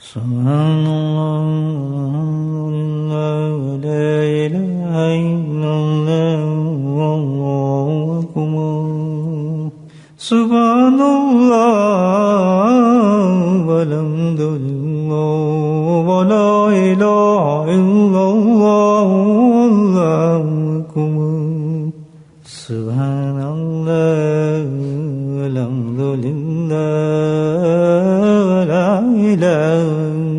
سبحان الله لا إله إلا الله والله أكبر سبحان الله والحمد لله ولا إله إلا الله والله أكبر سبحان الله والحمد لله ولا إله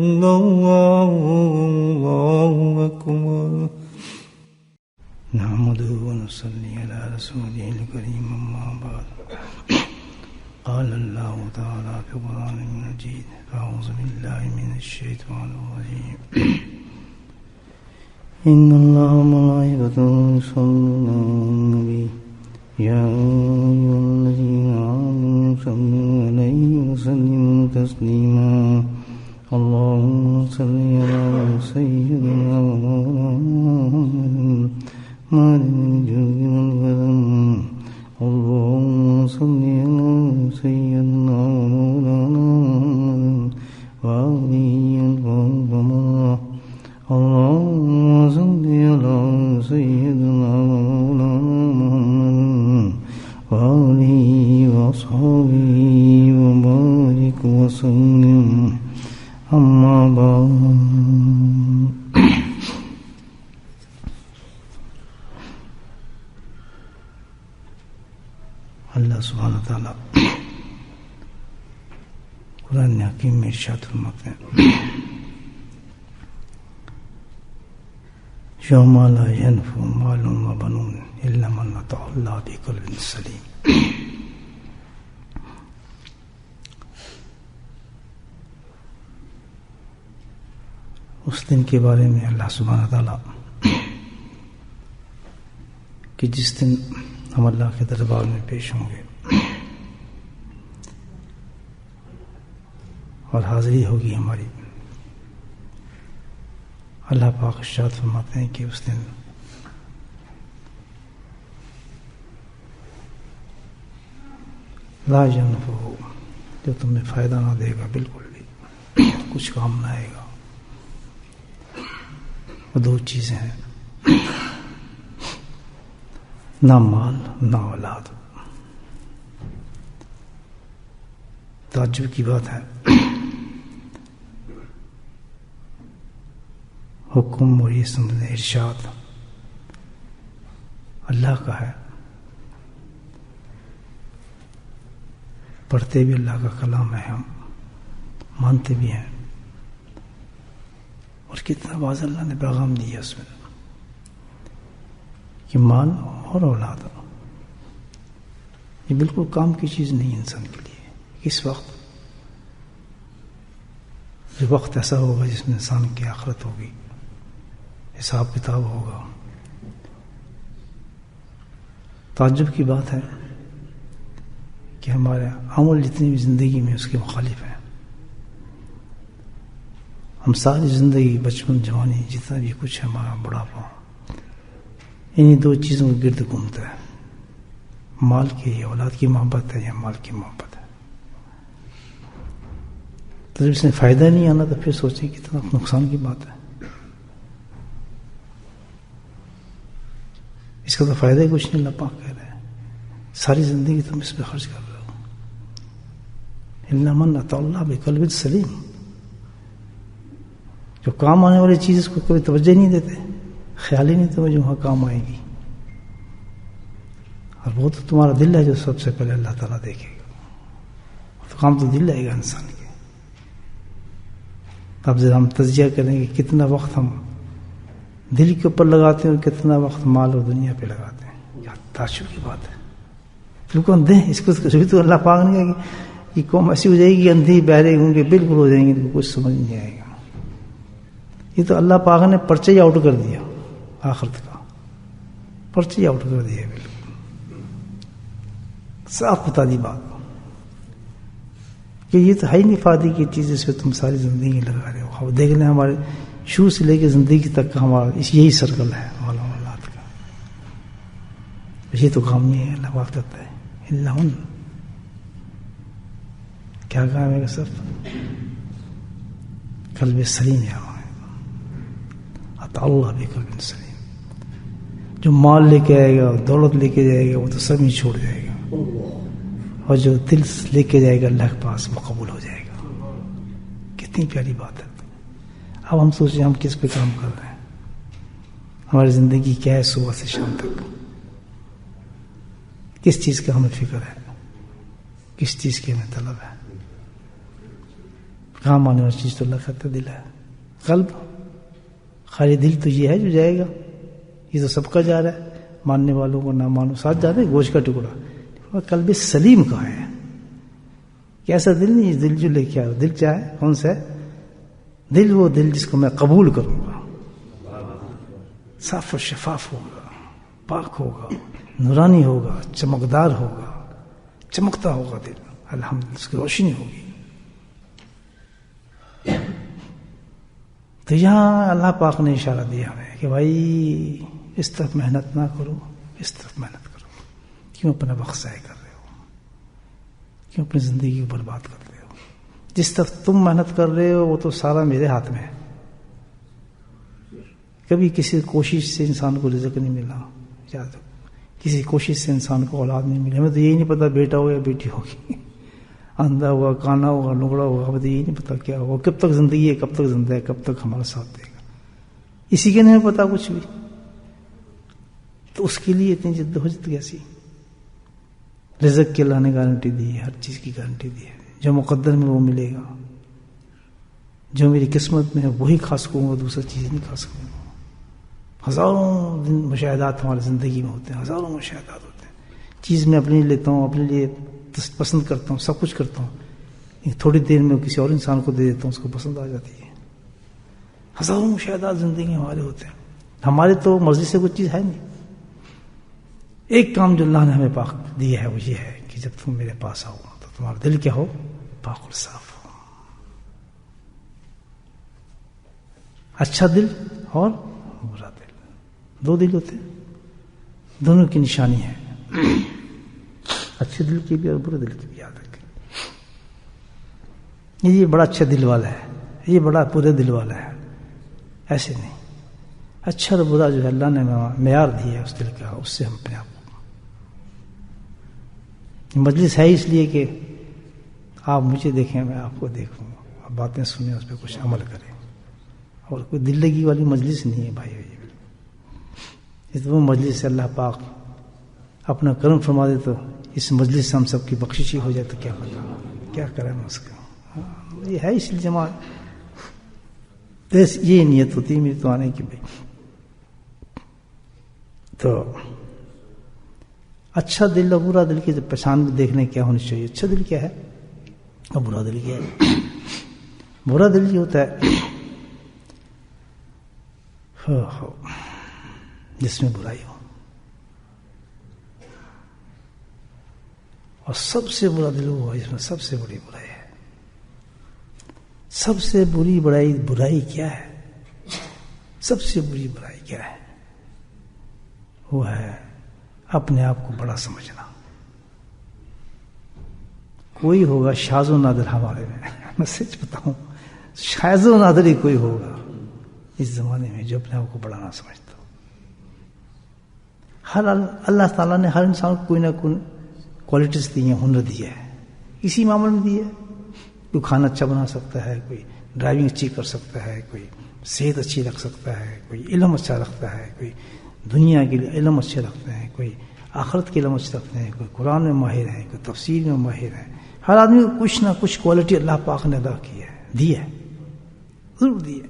إلا الله والله أكبر نحمده ونصلي على رسوله الكريم أما بعد قال الله تعالى في القرآن المجيد أعوذ بالله من الشيطان الرجيم إن الله وملائكته يصلون على النبي يا أيها الذين آمنوا صلوا عليه وسلموا تسليما اللهم صل على سيدنا محمد مالك الجود والكرم اللهم صل على سيدنا مولانا محمد وآله وصحبه اللهم صل على سيدنا مولانا محمد وآله وصحبه وبارك وسلم أما بعد اللہ سبحانہ تعالیٰ قرآن حکیم میں ارشاد فرماتے ہیں یوم لا ينفع مال وبنون الا من اتى الله بقلب سلیم. اس دن کے بارے میں اللہ سبحانہ تعالیٰ کہ جس دن ہم اللہ کے دربار میں پیش ہوں گے اور حاضری ہوگی ہماری. اللہ پاک ارشاد فرماتے ہیں کہ اس دن لا ينفع جو تمہیں فائدہ نہ دے گا، بالکل بھی کچھ کام نہ آئے گا. وہ دو چیزیں ہیں، نہ مال نہ اولاد. تعجب کی بات ہے، حکم اور یہ سمجھنے ارشاد اللہ کا ہے، پڑھتے بھی اللہ کا کلام ہے، ہم مانتے بھی ہیں، اور کتنا واضح اللہ نے پیغام دیا اس میں کہ مال اور اولاد یہ بالکل کام کی چیز نہیں انسان کے لیے. اس وقت جو وقت ایسا ہوگا جس میں انسان کی آخرت ہوگی، حساب کتاب ہوگا. تعجب کی بات ہے کہ ہمارے عمل جتنی بھی زندگی میں اس کے مخالف ہیں. ہم ساری زندگی بچپن جوانی جتنا بھی کچھ ہے ہمارا بڑھاپا انہی دو چیزوں کے گرد گھومتا ہے. مال کی اولاد کی محبت ہے یا مال کی محبت ہے. تو جب اس نے فائدہ نہیں آنا تو پھر سوچیں کتنا نقصان کی بات ہے. اس کا تو فائدہ ہی کچھ نہیں. اللہ پاک کہہ رہے ہیں ساری زندگی تم اس پہ خرچ کر رہے ہو. الا من اتى الله بقلب سلیم. جو کام آنے والی چیز اس کو کوئی توجہ نہیں دیتے، خیال ہی نہیں توجہ وہاں کام آئے گی. اور وہ تو تمہارا دل ہے جو سب سے پہلے اللہ تعالیٰ دیکھے گا. تو کام تو دل آئے گا انسان کے. اب ذرا ہم تجزیہ کریں کہ کتنا وقت ہم دل کے اوپر لگاتے ہیں اور کتنا وقت مال اور دنیا پہ لگاتے ہیں. یہ تعجب کی بات ہے. بالکل دیں اس کو تو اللہ پاک نے کہا کہ قوم ایسی ہو جائے گی، اندھی بہرے ہوں گے، بالکل ہو جائیں گے، کچھ سمجھ نہیں آئے گا. یہ تو اللہ پاک نے پرچہ ہی آؤٹ کر دیا، آخرت کا پرچہ ہی آؤٹ کر دیا. بالکل صاف بتا دی بات کہ یہ تو ہے ہی نہیں فائدے کی چیز اس پہ تم ساری زندگی لگا رہے ہو. اب دیکھ لیں ہمارے شروع سے لے کے زندگی تک کا ہمارا یہی سرکل ہے مال و اولاد کا. یہ تو کام نہیں ہے. اللہ پاک کہتا ہے اللہ کیا کام ہے سب قلب سلیم یہاں ہے. عطا اللہ بقلب سلیم. جو مال لے کے آئے گا، دولت لے کے جائے گا، وہ تو سب ہی چھوڑ جائے گا، اور جو دل لے کے جائے گا اللہ کے پاس وہ قبول ہو جائے گا. کتنی پیاری بات ہے. اب ہم سوچیں ہم کس پہ کام کر رہے ہیں، ہماری زندگی کیا ہے صبح سے شام تک، کس چیز کا ہمیں فکر ہے، کس چیز کی ہمیں طلب ہے. کام آنے والی چیز تو اللہ کہتا دل ہے، قلب. خالی دل تو یہ ہے جو جائے گا، یہ تو سب کا جا رہا ہے، ماننے والوں کو نہ مانو ساتھ جا رہے ہیں، گوشت کا ٹکڑا. قلب سلیم کہاں ہے؟ کیسا دل نہیں، دل جو لے کے آیا دل چاہے کون سا ہے دل؟ وہ دل جس کو میں قبول کروں گا، صاف و شفاف ہوگا، پاک ہوگا، نورانی ہوگا، چمکدار ہوگا، چمکتا ہوگا دل، الحمدللہ اس کی روشنی ہوگی. تو یہاں اللہ پاک نے اشارہ دیا ہمیں کہ بھائی اس طرف محنت نہ کرو، اس طرف محنت کرو. کیوں اپنا وقت ضائع کر رہے ہو؟ کیوں اپنی زندگی کو برباد کر رہے ہو؟ جس طرف تم محنت کر رہے ہو وہ تو سارا میرے ہاتھ میں ہے. کبھی کسی کوشش سے انسان کو رزق نہیں ملا، یاد رکھو، کسی کوشش سے انسان کو اولاد نہیں ملی. ہمیں تو یہی نہیں پتا بیٹا ہو یا بیٹی ہوگی، اندھا ہوگا، کانا ہوگا، لنگڑا ہوگا، ہمیں تو یہی نہیں پتا کیا ہوگا، کب تک زندگی ہے، کب تک زندہ ہے، کب تک ہمارا ساتھ دے گا، اسی کے نہیں پتا کچھ بھی. تو اس کے لیے اتنی جدوجہد کیسی؟ رزق کی اللہ نے گارنٹی دی ہے، ہر چیز کی گارنٹی دی ہے. جو مقدر میں وہ ملے گا، جو میری قسمت میں ہے وہی کھا سکوں گا، دوسرا چیز نہیں کھا سکوں گا. ہزاروں دن مشاہدات ہماری زندگی میں ہوتے ہیں، ہزاروں مشاہدات ہوتے ہیں. چیز میں اپنے لیے لیتا ہوں، اپنے لیے پسند کرتا ہوں، سب کچھ کرتا ہوں، تھوڑی دیر میں کسی اور انسان کو دے دیتا ہوں، اس کو پسند آ جاتی ہے. ہزاروں مشاہدات زندگی میں ہمارے ہوتے ہیں. ہمارے تو مرضی سے کوئی چیز ہے نہیں. ایک کام جو اللہ نے ہمیں پاک دیا ہے وہ یہ ہے کہ جب تم میرے پاس آؤ تو تمہارا دل کیا ہو؟ پاک اور صاف ہو. اچھا دل اور برا دل، دو دل ہوتے ہیں، دونوں کی نشانی ہے. اچھے دل کی بھی اور برے دل کی بھی. یاد رکھیں یہ بڑا اچھا دل والا ہے، یہ بڑا برے دل والا ہے، ایسے نہیں. اچھا اور برا جو ہے اللہ نے معیار دیا ہے اس دل کا، اس سے ہم اپنے آپ کو. مجلس ہے اس لیے کہ آپ مجھے دیکھیں، میں آپ کو دیکھوں، آپ باتیں سنیں، اس پہ کچھ عمل کریں. اور کوئی دل لگی والی مجلس نہیں ہے بھائی. اس وہ مجلس سے اللہ پاک اپنا کرم فرما دے تو اس مجلس سے ہم سب کی بخشش ہی ہو جائے تو کیا پتا، کیا کریں اس کا. یہ ہے اس لیے جماعت، یہ نیت ہوتی ہے میری تو آنے کی. بھائی تو اچھا دل اور برا دل کی پہچان دیکھنے کیا ہونی چاہیے. اچھا دل کیا ہے اور برا دل کیا ہے؟ برا دل یہ ہوتا ہے جس میں برائی ہو، اور سب سے برا دل وہ ہے جس میں سب سے بڑی برائی ہے. سب سے بری برائی کیا ہے؟ سب سے بری برائی کیا ہے؟ وہ ہے اپنے آپ کو بڑا سمجھنا. کوئی ہوگا شاذ و نادر ہمارے میں سچ بتاؤں، شاذ و نادر ہی کوئی ہوگا اس زمانے میں جو اپنے آپ کو بڑا نہ سمجھتا. اللہ تعالیٰ نے ہر انسان کو کوئی نہ کوئی کوالٹیز دی ہیں، ہنر دیا ہے، اسی معاملے میں دیا ہے. کوئی کھانا اچھا بنا سکتا ہے، کوئی ڈرائیونگ اچھی کر سکتا ہے، کوئی صحت اچھی رکھ سکتا ہے، کوئی علم اچھا رکھتا ہے، کوئی دنیا کے لیے علم اچھے رکھتے ہیں، کوئی آخرت کے علم اچھے رکھتے ہیں، کوئی قرآن میں ماہر ہیں، کوئی تفسیر میں ماہر ہیں. ہر آدمی کو کچھ نہ کچھ کوالٹی اللہ پاک نے ادا کی ہے، دی ہے، ضرور دی ہے.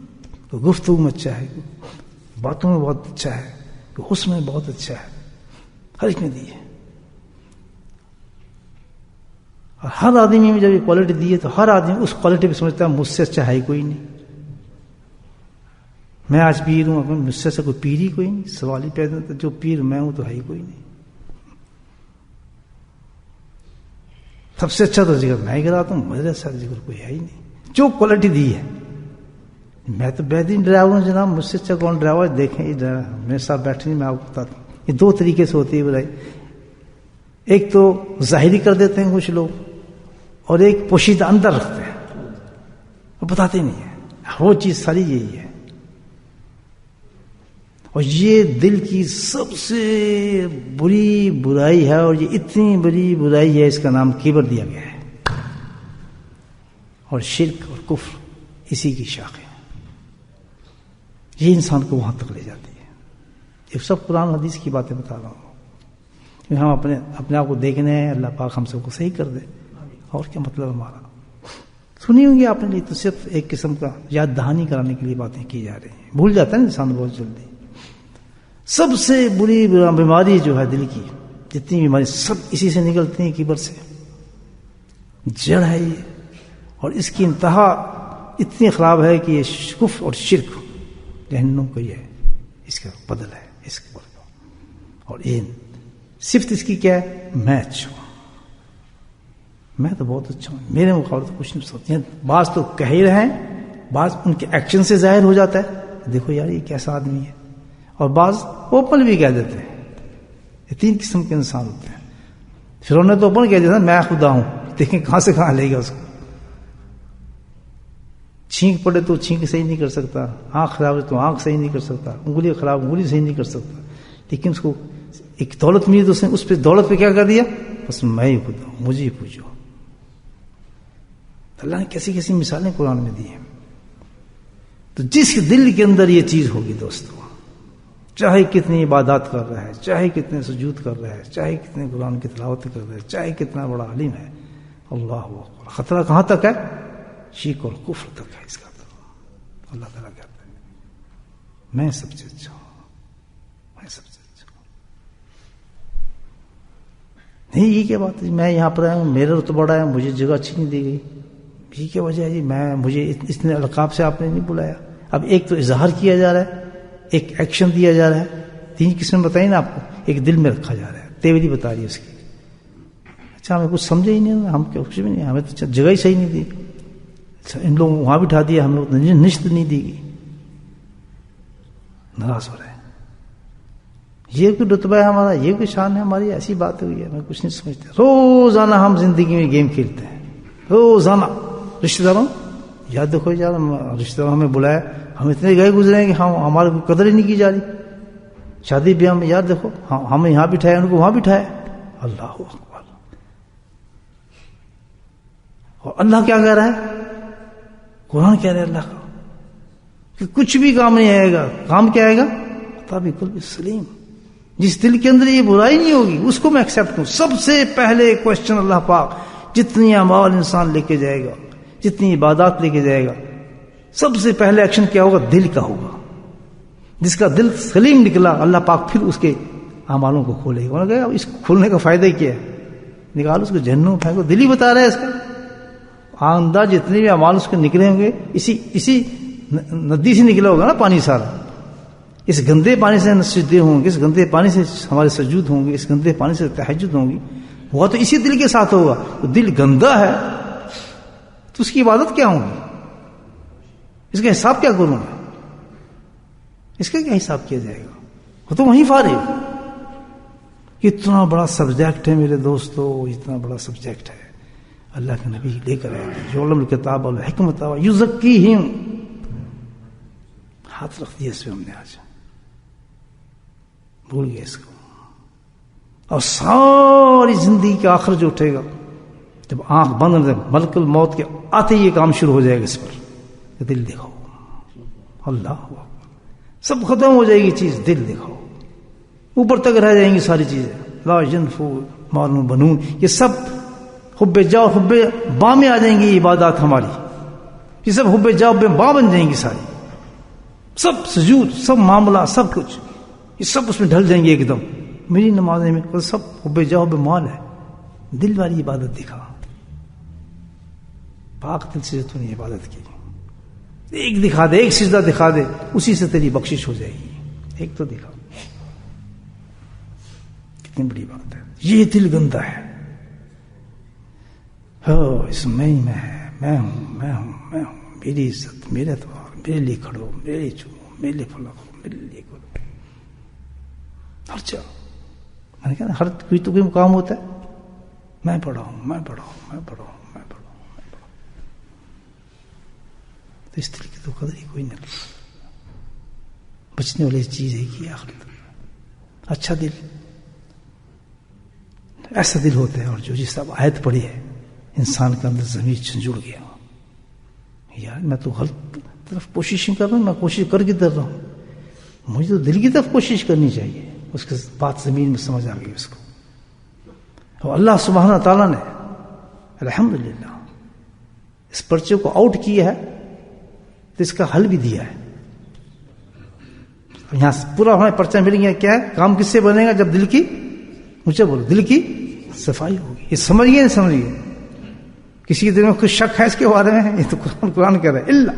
کوئی گفتگو میں اچھا ہے، کوئی باتوں میں بہت اچھا ہے، کوئی حسن میں بہت اچھا ہے، ہر ایک نے دی ہے. اور ہر آدمی میں جب یہ کوالٹی دی ہے تو ہر آدمی اس کوالٹی پہ سمجھتا ہے مجھ سے اچھا ہے کوئی نہیں. میں آج پیر ہوں، مجھ سے کوئی پیر ہی کوئی نہیں. سوال ہی پیدا ہوتا ہے جو پیر میں ہوں تو ہے ہی کوئی نہیں. سب سے اچھا تو ذکر میں ہی کراتا ہوں، مجھے ایسا ذکر کوئی ہے ہی نہیں. جو کوالٹی دی ہے، میں تو بہترین ڈرائیور ہوں جناب، مجھ سے اچھا کون ڈرائیور؟ دیکھیں یہ ڈرائیور میرے ساتھ بیٹھے نہیں، میں آپ کو بتاتا ہوں. یہ دو طریقے سے ہوتی ہے برائی. ایک تو ظاہری کر دیتے ہیں کچھ لوگ، اور ایک پوشیدہ اندر رکھتے ہیں، وہ بتاتے نہیں ہیں. وہ چیز ساری یہی ہے. اور یہ دل کی سب سے بری برائی ہے، اور یہ اتنی بڑی برائی ہے، اس کا نام کبر دیا گیا ہے. اور شرک اور کفر اسی کی شاخ ہے. یہ انسان کو وہاں تک لے جاتی ہے. یہ سب قرآن حدیث کی باتیں بتا رہا ہوں. ہم اپنے آپ کو دیکھنے ہیں، اللہ پاک ہم سب کو صحیح کر دے. اور کیا مطلب ہمارا؟ سنی ہوں گی آپ نے، تو صرف ایک قسم کا یاد دہانی کرانے کے لیے باتیں کی جا رہی ہیں. بھول جاتا ہے انسان بہت جلدی. سب سے بری بیماری جو ہے دل کی، جتنی بیماری سب اسی سے نکلتی ہیں، کبر سے. جڑ ہے یہ، اور اس کی انتہا اتنی خراب ہے کہ یہ کفر اور شرک جہنم کو یہ ہے، اس کا بدل ہے اس کے بدل. اور یہ صفت اس کی کیا ہے؟ میں اچھا ہوں، میں تو بہت اچھا ہوں، میرے مقابلے تو کچھ نہیں سوچتے. بعض تو کہہ ہی رہے ہیں، بعض ان کے ایکشن سے ظاہر ہو جاتا ہے، دیکھو یار یہ کیسا آدمی ہے. اور بعض اوپن بھی کہہ دیتے ہیں. یہ تین قسم کے انسان ہوتے ہیں. فرعون نے تو اوپن کہہ دیا میں خدا ہوں. دیکھیں کہاں سے کہاں لے گا اس کو. چھینک پڑے تو چھینک صحیح نہیں کر سکتا، آنکھ خراب ہے تو آنکھ صحیح نہیں کر سکتا، انگلی خراب انگلی صحیح نہیں کر سکتا. لیکن اس کو ایک دولت ملی تو اس نے اس پہ دولت پہ کیا کر دیا؟ بس میں ہی خدا ہوں، مجھے ہی پوجو. اللہ نے کیسی کیسی مثالیں قرآن میں دی ہیں. تو جس دل کے اندر یہ چیز ہوگی دوستو، چاہے کتنی عبادات کر رہا ہے، چاہے کتنے سجود کر رہا ہے، چاہے کتنے قرآن کی تلاوت کر رہا ہے، چاہے کتنا بڑا عالم ہے، اللہ اکبر، خطرہ کہاں تک ہے؟ شرک اور کفر تک ہے اس کا. اللہ تعالیٰ کہتا ہے میں سب سے اچھا ہوں، میں سب سے اچھا ہوں. نہیں یہ کیا بات ہے؟ میں یہاں پر آیا ہوں، میرا رتبہ بڑا ہے، مجھے جگہ اچھی نہیں دی گئی. یہ کیا وجہ ہے جی؟ مجھے اتنے القاب سے آپ نے نہیں بلایا. اب ایک تو اظہار کیا جا رہا ہے، ایک ایکشن دیا جا رہا ہے. تین قسم بتائی نا آپ کو. ایک دل میں رکھا جا رہا ہے، تیوری بتا رہی ہے اس کی. اچھا ہمیں کچھ سمجھے ہی نہیں، ہم کچھ بھی نہیں، ہمیں تو جگہ ہی صحیح نہیں دی. ان لوگوں وہاں بٹھا دیا، ہم لوگ نشت نہیں دی گئی. ناراض ہو رہے ہیں. یہ کوئی رتبہ ہے ہمارا، یہ کوئی شان ہے ہماری؟ ایسی بات ہوئی ہے، میں کچھ نہیں سمجھتے. روزانہ ہم زندگی میں گیم کھیلتے ہیں، روزانہ. رشتہ داروں یاد رکھو یار، رشتہ داروں ہمیں بلایا، ہم اتنے گئے گزرے ہیں کہ ہمارے کو قدر ہی نہیں کی جا رہی. شادی بیاہ میں یاد رکھو، ہمیں یہاں بٹھایا، ان کو وہاں بٹھایا. اللہ اکبر. اور اللہ کیا کہہ رہا ہے؟ قرآن کہہ رہے اللہ کا کہ کچھ بھی کام نہیں آئے گا. کام کیا آئے گا؟ بالکل سلیم. جس دل کے اندر یہ برائی نہیں ہوگی اس کو میں ایکسپٹ کروں. سب سے پہلے کوشچن اللہ پاک جتنی اعمال انسان لے کے جائے گا، جتنی عبادات لے کے جائے گا، سب سے پہلے ایکشن کیا ہوگا؟ دل کا ہوگا. جس کا دل سلیم نکلا، اللہ پاک پھر اس کے اعمالوں کو کھولے گا. انہوں نے کہا اس کو کھولنے کا فائدہ کیا ہے؟ نکالو اس کو جہنم پھینکو. دل ہی بتا رہا ہے اس کا. آندہ جتنے بھی اعمال اس کے نکلے ہوں گے، اسی ندی سے نکلا ہوگا نا پانی سارا. اس گندے پانی سے سجدے ہوں گے، اس گندے پانی سے ہمارے سجود ہوں گے، اس گندے پانی سے تہجد ہوں گی. وہ تو اسی دل کے ساتھ ہوگا. تو دل گندا ہے تو اس کی عبادت کیا ہوگی؟ اس کا حساب کیا کروں میں؟ اس کا کیا حساب کیا جائے گا؟ وہ تو وہیں فارغ. کتنا بڑا سبجیکٹ ہے میرے دوستو، اتنا بڑا سبجیکٹ ہے. اللہ کے نبی لے کر آئے جو علم الکتاب والحکمت یزکیہم. ہاتھ رکھ دیا اس پہ ہم نے آج، بھول گئے اس کو. اور ساری زندگی کا آخر جو اٹھے گا، جب آنکھ بند، ملک الموت کے آتے ہی یہ کام شروع ہو جائے گا اس پر کہ دل دکھاؤ. اللہ سب ختم ہو جائے گی چیز، دل دکھاؤ. اوپر تک رہ جائیں گی ساری چیزیں. لا ينفع مال بنون، یہ سب حب جا اور حب با میں آ جائیں گی. عبادات ہماری یہ سب حب جا حب با بن جائیں گی ساری. سب سجود، سب معاملہ، سب کچھ یہ سب اس میں ڈھل جائیں گے ایک دم. میری نمازیں میں سب حب جا حب مال ہے. دل والی عبادت دکھا. پاک دل سے تو نے عبادت کی، ایک دکھا دے، ایک سجدہ دکھا دے، اسی سے تیری بخشش ہو جائے گی. ایک تو دکھا. کتنی بڑی بات ہے. یہ دل گندا ہے. اس میں ہی میں ہے، میں ہوں، میں ہوں، میں ہوں. میری عزت، میرے اعتبار، میرے لیے کھڑو، میرے لیے چومو، میرے لیے فلاں کرو، میرے لیے کرو. ہر چاہ میں نے کہا ہر کوئی تو کوئی مقام ہوتا ہے. میں پڑھا ہوں، میں پڑھا ہوں، میں پڑھا ہوں، میں پڑھا ہوں، میں پڑھا ہوں. تو اس دل کی تو قدر ہی کوئی نہیں کرتا. بچنے والی چیز ہے کہ آخرت. اچھا دل ایسا دل ہوتا ہے، اور جو جس طرح آیت پڑھی ہے انسان کے اندر ضمیر جھنجھڑ گیا، یار میں تو غلط طرف کوشش کر رہا ہوں، میں کوشش کر کے در رہا ہوں، مجھے تو دل کی طرف کوشش کرنی چاہیے. اس کے بات زمین میں سمجھ آ گئی اس کو. اور اللہ سبحانہ تعالیٰ نے الحمدللہ اس پرچے کو آؤٹ کیا ہے تو اس کا حل بھی دیا ہے. یہاں پورا ہمیں پرچہ مل گیا. کیا ہے کام کس سے بنے گا؟ جب دل کی، مجھے بولو، دل کی صفائی ہوگی. یہ سمجھ گئے نہیں سمجھ گئے؟ کسی کے دل میں کچھ شک ہے اس کے بارے میں؟ یہ تو قرآن کہہ رہا ہے اللہ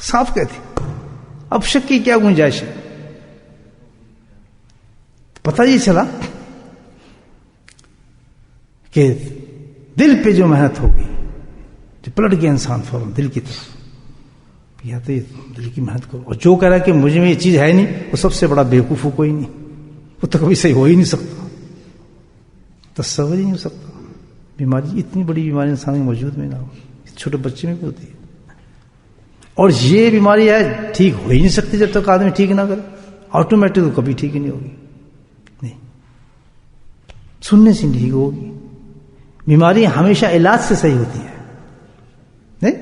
صاف کہتی. اب شک کی کیا گنجائش ہے؟ پتہ یہ چلا کہ دل پہ جو محنت ہوگی، جو پلٹ گیا انسان فوراً دل کی طرف، یا تو دل کی محنت کرو. اور جو کہہ رہا ہے کہ مجھے میں یہ چیز ہے نہیں، وہ سب سے بڑا بیوقوف ہو کوئی نہیں. وہ تو کبھی صحیح ہو ہی نہیں سکتا، تصور ہی نہیں ہو سکتا. بیماری، اتنی بڑی بیماری انسان کے وجود میں نہ ہو، چھوٹے بچے میں بھی ہوتی ہے. اور یہ بیماری ہے ٹھیک ہو ہی نہیں سکتی جب تک آدمی ٹھیک نہ کرے. آٹومیٹک تو کبھی ٹھیک ہی نہیں ہوگی. نہیں، سننے سے ٹھیک ہوگی. بیماری ہمیشہ علاج سے صحیح ہوتی ہے. نہیں،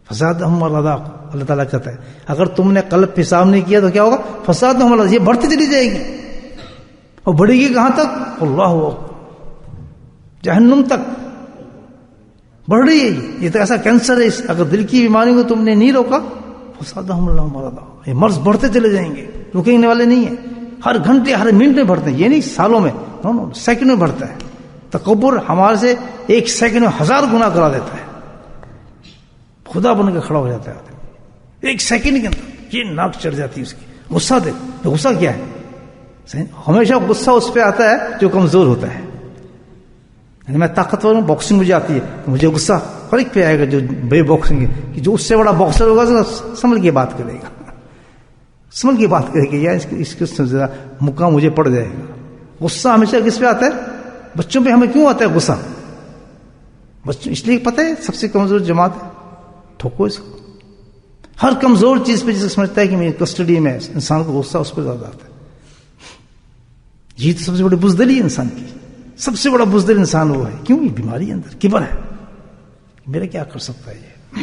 فساد ہم اللہ تعالیٰ کہتا ہے اگر تم نے قلب پیشاب نہیں کیا تو کیا ہوگا؟ فساد ہم اللہ، یہ بڑھتی چلی جائے گی. اور بڑھے گی کہاں تک؟ اللہ جہنم تک بڑھ رہی ہے. یہ تو ایسا کینسر ہے. اگر دل کی بیماری کو تم نے نہیں روکا، فساد ہم اللہ، یہ مرض بڑھتے چلے جائیں گے، رکنے والے نہیں ہیں. ہر گھنٹے ہر منٹ میں بڑھتے ہیں. یہ نہیں سالوں میں، سیکنڈ میں بڑھتا ہے. تکبر ہمارے سے ایک سیکنڈ میں 1000 گنا کرا دیتا ہے. خدا بن کے کھڑا ہو جاتا ہے آدمی ایک سیکنڈ کے اندر. یہ ناک چڑھ جاتی ہے اس کی. غصہ دے، غصہ کیا ہے؟ ہمیشہ غصہ اس پہ آتا ہے جو کمزور ہوتا ہے. یعنی میں طاقتور ہوں، باکسنگ مجھے آتی ہے، تو مجھے غصہ فرق پہ آئے گا. جو بے باکسنگ ہے کہ جو اس سے بڑا باکسر ہوگا سنبھل کے بات کرے گا، سنبھل کے بات کرے گا، یا اس کے زیادہ مقام مجھے پڑ جائے گا. غصہ ہمیشہ کس پہ آتا ہے؟ بچوں پہ. ہمیں کیوں آتا ہے غصہ؟ بچوں اس لیے پتہ ہے سب سے کمزور جماعت ہے. ٹھوکو اس کو. ہر کمزور چیز پہ جسے سمجھتا ہے کہ میری کسٹڈی میں انسان کو غصہ اس پہ زیادہ آتا ہے. یہ تو سب سے بڑی بزدلی ہے انسان کی. سب سے بڑا بزدل انسان وہ ہے. کیوں؟ یہ بیماری اندر کبر ہے. میرا کیا کر سکتا ہے یہ؟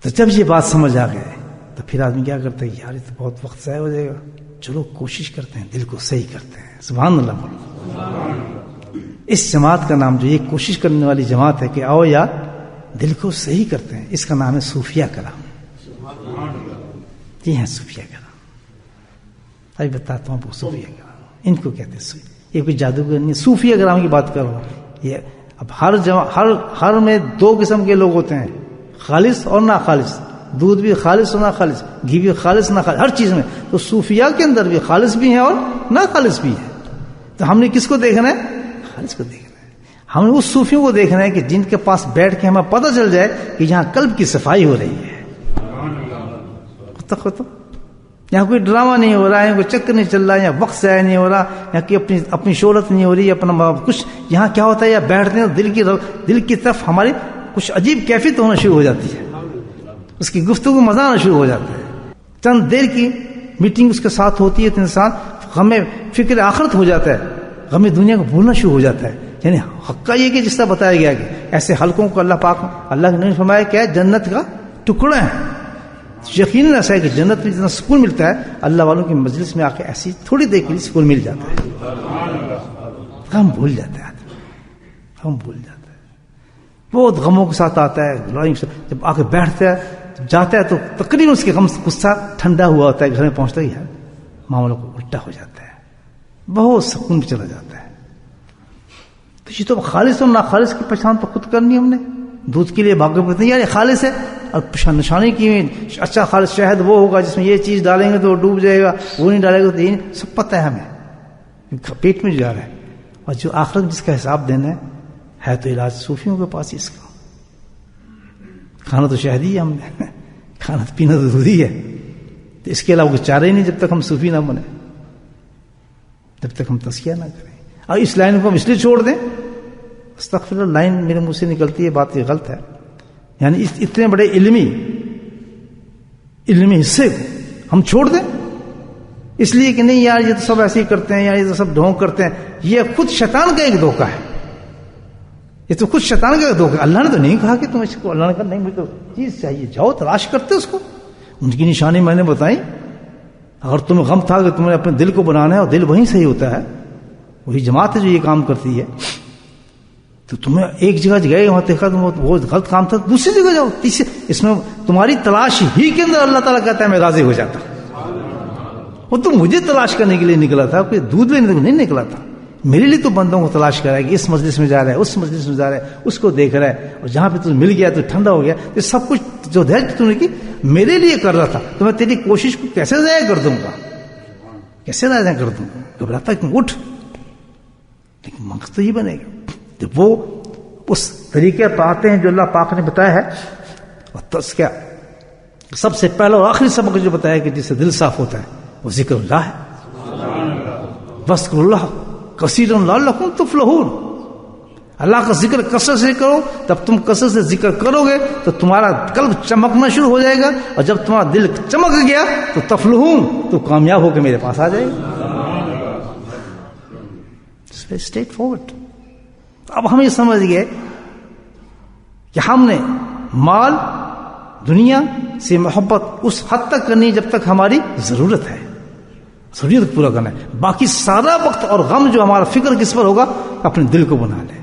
تو جب یہ بات سمجھ آ گئے تو پھر آدمی کیا کرتا ہے؟ یار یہ تو بہت وقت ضائع ہو جائے گا، چلو کوشش کرتے ہیں دل کو صحیح کرتے ہیں. سبحان اللہ بولو. اس جماعت کا نام جو یہ کوشش کرنے والی جماعت ہے کہ آؤ یار دل کو صحیح کرتے ہیں، اس کا نام ہے صوفیہ کرام. یہ ہیں صوفیہ کرام. ابھی بتاتا ہوں وہ صوفیہ کرام ان کو کہتے ہیں. یہ کوئی جادوگر نہیں. صوفیہ کرام کی بات کر رہا ہوں. یہ اب ہر میں 2 قسم کے لوگ ہوتے ہیں، خالص اور ناخالص. دودھ بھی خالص اور ناخالص، گھی بھی خالص ناخالص، ہر چیز میں. تو صوفیہ کے اندر بھی خالص بھی ہیں اور ناخالص بھی ہے. تو ہم نے کس کو دیکھنا ہے؟ خالص کو دیکھنا ہے. ہم نے اس صوفیوں کو دیکھنا ہے کہ جن کے پاس بیٹھ کے ہمیں پتہ چل جائے کہ یہاں قلب کی صفائی ہو رہی ہے. یہاں کوئی ڈرامہ نہیں ہو رہا ہے، کوئی چکر نہیں چل رہا ہے، یہاں وقت ضائع نہیں ہو رہا، یہاں کی اپنی شہرت نہیں ہو رہی، اپنا کچھ. یہاں کیا ہوتا ہے؟ یا بیٹھتے ہیں دل کی طرف ہماری کچھ عجیب کیفیت ہونا شروع ہو جاتی ہے. اس کی گفتگو مزہ آنا شروع ہو جاتا ہے. چند دیر کی میٹنگ اس کے ساتھ ہوتی ہے تو انسان غم فکر آخرت ہو جاتا ہے، غم دنیا کو بھولنا شروع ہو جاتا ہے. یعنی حقہ یہ کہ جس طرح بتایا گیا کہ ایسے حلقوں کو اللہ پاک، اللہ نے فرمایا کیا ہے؟ جنت کا ٹکڑا ہے. یقیناً ایسا ہے کہ جنت میں جتنا سکون ملتا ہے اللہ والوں کی مجلس میں آ کے ایسی تھوڑی دیر کے لیے سکون مل جاتا ہے. غم بھول جاتا ہے آدمی، غم بھول جاتا ہے. بہت غموں کے ساتھ آتا ہے. جب آ کے بیٹھتا ہے جاتا ہے تو تقریباً اس کے غم غصہ ٹھنڈا ہوا ہوتا ہے. گھر میں پہنچتا ہی ہے معاملہ کو الٹا ہو جاتا ہے، بہت سکون بھی چلا جاتا ہے. تو یہ تو خالص اور ناخالص کی پہچان تو خود کرنی ہم نے. دودھ کے لیے بھاگ کرتے ہیں یار یہ خالص ہے، اور نشانی کی اچھا خالص شہد وہ ہوگا جس میں یہ چیز ڈالیں گے تو وہ ڈوب جائے گا، وہ نہیں ڈالے گا تو یہ سب پتہ ہے ہمیں، پیٹ میں جا رہا ہے. اور جو آخرت جس کا حساب دینا ہے تو علاج صوفیوں کے پاس ہی. اس کا کھانا تو شہد ہی ہے، ہم نے کھانا پینا تو دودھ ہی ہے. تو اس کے علاوہ کوئی چارہ ہی نہیں جب تک ہم صوفی نہ بنے، جب تک ہم تزکیہ نہ کریں. اور اس لائن کو ہم اس لیے چھوڑ دیں، استغفر اللہ، لائن میرے منہ سے نکلتی ہے، بات یہ غلط ہے. یعنی اتنے بڑے علمی حصے کو ہم چھوڑ دیں اس لیے کہ نہیں یار یہ تو سب ایسے ہی کرتے ہیں، یار یہ تو سب ڈھونگ کرتے ہیں. یہ خود شیطان کا ایک دھوکہ ہے، یہ تو خود شیطان کا ایک دھوکہ. اللہ نے تو نہیں کہا کہ تم اس کو، اللہ نے کہا نہیں مجھے تو چیز چاہیے، جاؤ تلاش کرتے اس کو. ان کی نشانی میں نے بتائی. اگر تمہیں غم تھا کہ تمہیں اپنے دل کو بنانا ہے اور دل وہیں صحیح ہوتا ہے، وہی جماعت ہے جو یہ کام کرتی ہے، تو تمہیں ایک جگہ گئے وہاں دیکھا تم وہ غلط کام تھا، دوسری جگہ جاؤ. اس میں تمہاری تلاش ہی کے اندر اللہ تعالیٰ کہتا ہے میں راضی ہو جاتا. وہ تو مجھے تلاش کرنے کے لیے نکلا تھا، کوئی دودھ لینے کے لیے نہیں نکلا تھا. میرے لیے تو بندوں کو تلاش کرا ہے کہ اس مجلس میں جا رہا ہے، اس مجلس میں جا رہا ہے، اس کو دیکھ رہا ہے، اور جہاں پہ تمہیں مل گیا تو ٹھنڈا ہو گیا. یہ سب کچھ جو دھیج تم نے کی میرے لیے کر رہا تھا، تو میں تیری کوشش کو کیسے ضائع کر دوں گا، کیسے ضائع کر دوں گا. گھبراتا کہ اٹھ، لیکن مقصد تو یہ بنے گا جب وہ اس طریقے پر آتے ہیں جو اللہ پاک نے بتایا ہے. اور تزکیہ سب سے پہلا اور آخری سبق جو بتایا کہ جس سے دل صاف ہوتا ہے وہ ذکر اللہ ہے. وَاذْكُرُوا اللَّهَ كَثِيرًا لَعَلَّكُمْ تُفْلِحُونَ. اللہ کا ذکر کثرت سے کرو، تب تم کثرت سے ذکر کرو گے تو تمہارا قلب چمکنا شروع ہو جائے گا، اور جب تمہارا دل چمک گیا تو تفلحون، تو کامیاب ہو کے میرے پاس آ جائے گا. Straight forward. اب ہم یہ سمجھ گئے کہ ہم نے مال دنیا سے محبت اس حد تک کرنی جب تک ہماری ضرورت ہے، ضرورت پورا کرنا ہے. باقی سارا وقت اور غم جو ہمارا فکر کس پر ہوگا، اپنے دل کو بنا لے.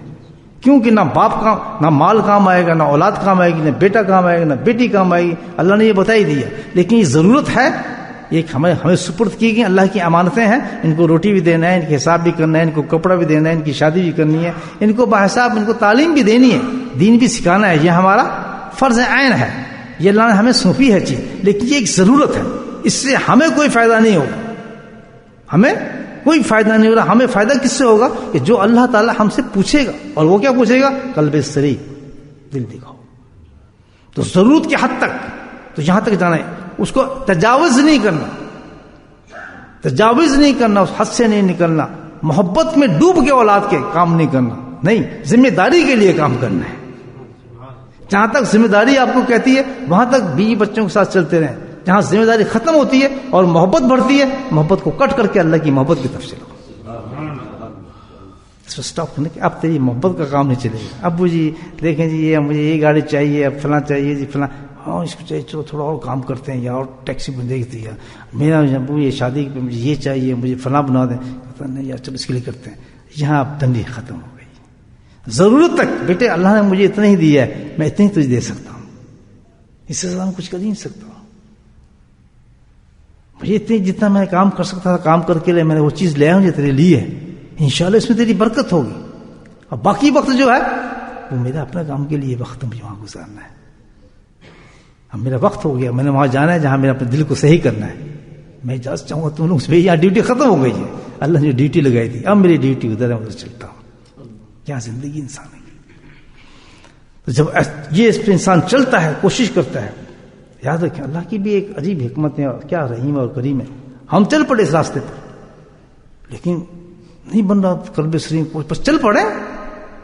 کیونکہ نہ باپ کا نہ مال کام آئے گا، نہ اولاد کام آئے گی، نہ بیٹا کام آئے گا، نہ بیٹی کام آئے گی. اللہ نے یہ بتا ہی دیا. لیکن یہ ضرورت ہے، یہ ہمیں سپرد کی گئی اللہ کی امانتیں ہیں. ان کو روٹی بھی دینا ہے، ان کے حساب بھی کرنا ہے، ان کو کپڑا بھی دینا ہے، ان کی شادی بھی کرنی ہے، ان کو باحساب ان کو تعلیم بھی دینی ہے، دین بھی سکھانا ہے. یہ ہمارا فرض عین ہے، یہ اللہ نے ہمیں سونپی ہے چیز. لیکن یہ ایک ضرورت ہے، اس سے ہمیں کوئی فائدہ نہیں ہوگا، ہمیں کوئی فائدہ نہیں ہوگا. ہمیں فائدہ کس سے ہوگا کہ جو اللہ تعالیٰ ہم سے پوچھے گا. اور وہ کیا پوچھے گا؟ قلب سری، دل دکھاؤ. تو ضرورت کی حد تک، تو یہاں تک جانا ہے، اس کو تجاوز نہیں کرنا، تجاوز نہیں کرنا، اس حد سے نہیں نکلنا. محبت میں ڈوب کے اولاد کے کام نہیں کرنا، نہیں، ذمہ داری کے لیے کام کرنا ہے. جہاں تک ذمہ داری آپ کو کہتی ہے وہاں تک بیوی بچوں کے ساتھ چلتے رہیں. جہاں ذمہ داری ختم ہوتی ہے اور محبت بڑھتی ہے، محبت کو کٹ کر کے اللہ کی محبت کی طرف چلو. اسٹاپ کرنے کہ اب تیری محبت کا کام نہیں چلے گا. ابو جی دیکھیں جی یہ مجھے یہ گاڑی چاہیے، اب فلاں چاہیے جی فلاں، ہاں اس کو چاہیے، چلو تھوڑا اور کام کرتے ہیں، یا اور ٹیکسی بن دیکھتی ہے. میرا ابو یہ شادی پہ مجھے یہ چاہیے، مجھے فلاں بنا دیں. نہیں یار چلو اس کے لیے کرتے ہیں. یہاں اب ڈنڈی ختم ہو گئی. ضرورت تک بیٹے اللہ نے مجھے اتنا ہی دیا ہے، میں اتنا ہی تجھے دے سکتا ہوں، اس سے زیادہ کچھ کر ہی نہیں سکتا. مجھے اتنی جتنا میں کام کر سکتا تھا کام کر کے لے میں نے وہ چیز لے آیا ہوں تیرے لیے ہے، انشاءاللہ اس میں تیری برکت ہوگی. اور باقی وقت جو ہے وہ میرا اپنا کام کے لیے وقت مجھے وہاں گزارنا ہے. اب میرا وقت ہو گیا، میں نے وہاں جانا ہے جہاں میرا اپنے دل کو صحیح کرنا ہے. میں اجازت چاہوں گا تم لوگ سے، یہاں ڈیوٹی ختم ہو گئی ہے، اللہ نے ڈیوٹی لگائی تھی، اب میری ڈیوٹی ادھر ہے، ادھر چلتا ہوں. کیا زندگی انسان ہے. تو جب یہ اس پہ انسان چلتا ہے، کوشش کرتا ہے، یاد رکھیں اللہ کی بھی ایک عجیب حکمت ہے، اور کیا رحیم اور کریم ہے. ہم چل پڑے اس راستے پر، لیکن نہیں بن رہا قلب سلیم. بس چل پڑے،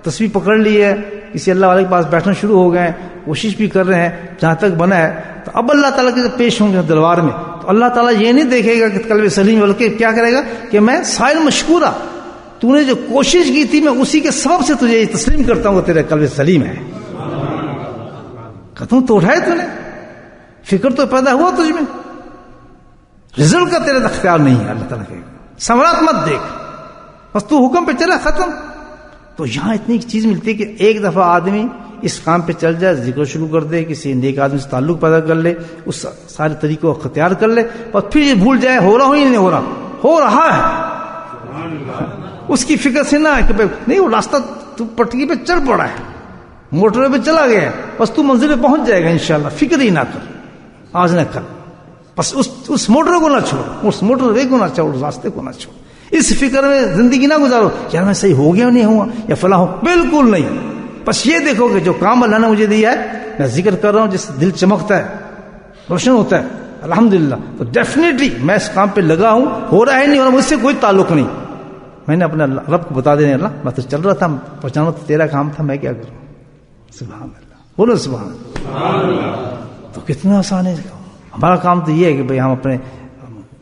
تصویر پکڑ لی ہے، کسی اللہ والے کے پاس بیٹھنا شروع ہو گئے، کوشش بھی کر رہے ہیں جہاں تک بنا ہے. تو اب اللہ تعالیٰ کے جب پیش ہوں گے دربار میں، تو اللہ تعالیٰ یہ نہیں دیکھے گا کہ قلب سلیم، بلکہ کیا کرے گا کہ میں سائل مشکورہ، تو نے جو کوشش کی تھی میں اسی کے سبب سے تجھے یہ تسلیم کرتا ہوں کہ تیرا قلب سلیم ہے. قدم تو اٹھائے تو نے، فکر تو پیدا ہوا تجھ میں، رزلٹ کا تیرا اختیار نہیں ہے. اللہ تعالیٰ کہے گا ثمرات مت دیکھ، بس تو حکم پہ چلا، ختم. تو یہاں اتنی چیز ملتی ہے کہ ایک دفعہ آدمی اس کام پہ چل جائے، ذکر شروع کر دے، کسی نیک آدمی سے تعلق پیدا کر لے، اس سارے طریقوں کو اختیار کر لے، اور پھر یہ بھول جائے ہو رہا ہو یا نہیں ہو رہا، ہو رہا ہے. اس کی فکر سے نہ ہے کہ نہیں وہ راستہ تو پٹکی پہ چل پڑا ہے، موٹر وے پہ چلا گیا ہے، بس تو منزل پہ پہنچ جائے گا انشاءاللہ. فکر ہی نہ کر، آج نہ کر، بس اس موٹر کو نہ چھوڑ، اس موٹر وے کو نہ چھوڑ، اس راستے کو نہ چھوڑ. اس فکر میں زندگی نہ گزارو یار میں صحیح ہو گیا نہیں ہوا یا فلاں ہو، بالکل نہیں. بس یہ دیکھو کہ جو کام اللہ نے مجھے دیا ہے میں ذکر کر رہا ہوں، جس دل چمکتا ہے، روشن ہوتا ہے الحمدللہ، تو ڈیفینیٹلی میں اس کام پہ لگا ہوں. ہو رہا ہے نہیں ہو رہا، مجھ سے کوئی تعلق نہیں. میں نے اپنے رب کو بتا دینا اللہ میں تو چل رہا تھا، پہچانا تو تیرا کام تھا، میں کیا کروں. سبحان اللہ. بولو سبحان اللہ. تو کتنا آسان ہے. ہمارا کام تو یہ ہے کہ بھئی ہم اپنے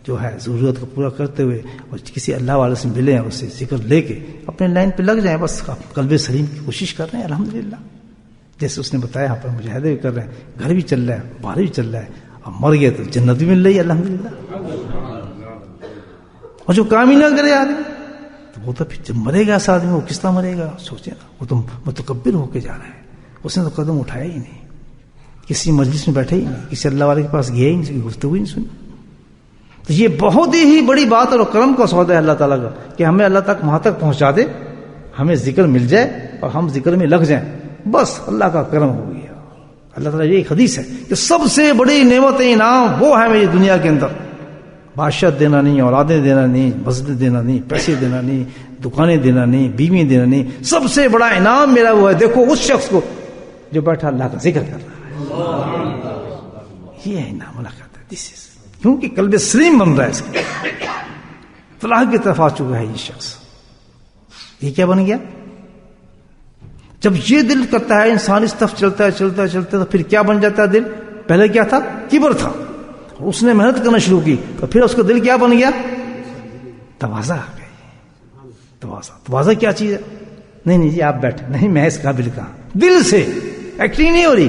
جو ہے ضرورت کو پورا کرتے ہوئے اور کسی اللہ والے سے ملیں، اس سے ذکر لے کے اپنے لائن پہ لگ جائیں. بس قلب سلیم کی کوشش کر رہے ہیں الحمدللہ. جیسے اس نے بتایا یہاں پر مجاہدے بھی کر رہے ہیں، گھر بھی چل رہا ہے، باہر بھی چل رہا ہے، اور مر گئے تو جنت بھی مل رہی ہے الحمدللہ. اور جو کام ہی نہ کرے آدمی تو وہ تو پھر جب مرے گا ایسا آدمی وہ کس طرح مرے گا سوچے نا. وہ تو متکبر ہو کے جا رہا ہے. اس نے تو قدم اٹھایا ہی نہیں، کسی مجلس میں بیٹھے ہی نہیں، کسی اللہ والے کے پاس گیا ہی نہیں، گفتگو ہی نہیں سنی. تو یہ بہت ہی بڑی بات اور کرم کا سودا ہے اللہ تعالیٰ کا کہ ہمیں اللہ تک وہاں تک پہنچا دے، ہمیں ذکر مل جائے اور ہم ذکر میں لگ جائیں. بس اللہ کا کرم ہو گیا. اللہ تعالیٰ یہ ایک حدیث ہے کہ سب سے بڑی نعمت انعام وہ ہے میری دنیا کے اندر. بادشاہ دینا نہیں، اولادیں دینا نہیں، مسجد دینا نہیں، پیسے دینا نہیں، دکانیں دینا نہیں، بیوی دینا نہیں. سب سے بڑا انعام میرا وہ ہے دیکھو اس شخص کو جو بیٹھا اللہ کا ذکر کر رہا ہے. یہ ہے انعام اللہ کا. کیونکہ قلب سلیم بن رہا ہے، اس کا فلاح کی طرف آ چکا ہے یہ شخص. یہ کیا بن گیا؟ جب یہ دل کرتا ہے انسان اس طرف چلتا ہے چلتا ہے چلتا ہے تو پھر کیا بن جاتا ہے دل؟ پہلے کیا تھا؟ کبر تھا. اس نے محنت کرنا شروع کی تو پھر اس کا دل کیا بن گیا؟ تواضع آ گئی. تواضع کیا چیز ہے؟ نہیں جی آپ بیٹھے، نہیں میں اس قابل کہاں. دل سے ایکٹنگ نہیں ہو رہی،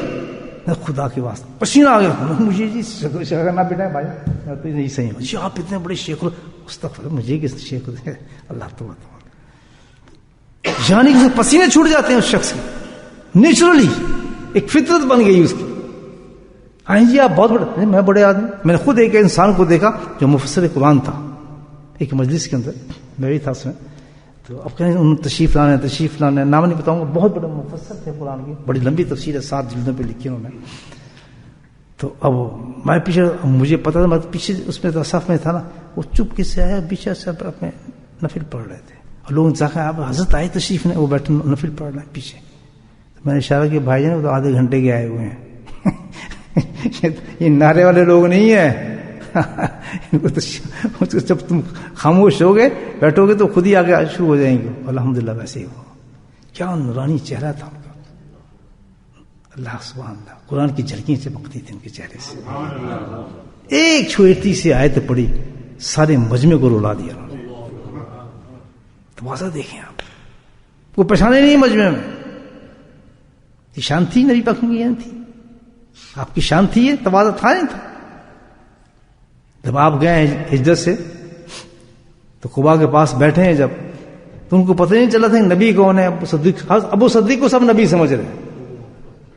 خدا کے واسطے پسینہ آ گیا مجھے جی شیخ نہ بیٹھا بھائی میں تو نہیں صحیح ہوں جی آپ اتنے بڑے شیخ استغفر مجھے کس شیخ اللہ تو یعنی کہ پسینے چھوٹ جاتے ہیں اس شخص کے نیچرلی، ایک فطرت بن گئی اس کی. ہاں جی آپ بہت بڑے، میں بڑے آدمی. میں نے خود ایک انسان کو دیکھا جو مفسر قرآن تھا ایک مجلس کے اندر، میں بھی تھا اس میں. تو اب کہیں انہوں تشریف لانے نام نہیں بتاؤں گا، بہت بڑے مفسر تھے قرآن کی، بڑی لمبی تفسیر ہے 7 جلدوں پہ لکھی انہوں نے. تو اب میں پیچھے مجھے پتا تھا، میں پیچھے اس میں صف میں تھا نا، وہ چپ کے سے آیا پیچھے سے اپنے نفل پڑھ رہے تھے اور لوگ انتظار آپ حضرت آئے تشریف نے، وہ بیٹھے نفل پڑھ رہے ہیں پیچھے. تو میں نے اشارہ کیا بھائی جان وہ تو آدھے گھنٹے کے آئے ہوئے ہیں یہ نعرے والے لوگ نہیں ہیں. جب تم خاموش ہو گے بیٹھو گے تو خود ہی آگے شروع ہو جائیں گے. الحمدللہ ویسے ہی ہو. کیا نورانی چہرہ تھا ان کا. اللہ سبحان اللہ، قرآن کی جھلکیاں چمکتی تھیں ان کے چہرے سے. ایک چھوٹی سی آیت پڑی سارے مجمع کو رلا دیا. تواضع دیکھیں آپ کو پہچانے نہیں مجمع میں. یہ شان تھی نبی پاک کی تھی، آپ کی شان تھی، یہ تواضع تھا نہیں تھا. جب آپ گئے ہجرت سے تو قباء کے پاس بیٹھے ہیں جب، تو ان کو پتہ نہیں چلا تھا کہ نبی کون ہے. ابو صدیق کو سب نبی سمجھ رہے ہیں،